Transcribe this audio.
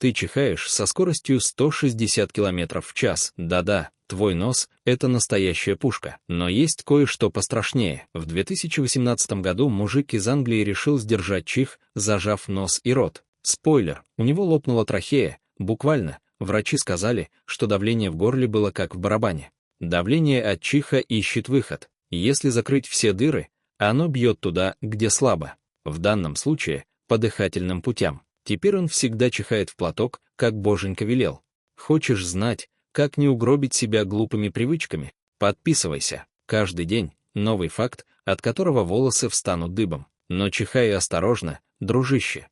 Ты чихаешь со скоростью 160 км в час. Да-да, твой нос — это настоящая пушка. Но есть кое-что пострашнее. В 2018 году мужик из Англии решил сдержать чих, зажав нос и рот. Спойлер, у него лопнула трахея, буквально. Врачи сказали, что давление в горле было как в барабане. Давление от чиха ищет выход. Если закрыть все дыры, оно бьет туда, где слабо. В данном случае — по дыхательным путям. Теперь он всегда чихает в платок, как боженька велел. Хочешь знать, как не угробить себя глупыми привычками? Подписывайся. Каждый день новый факт, от которого волосы встанут дыбом. Но чихай осторожно, дружище.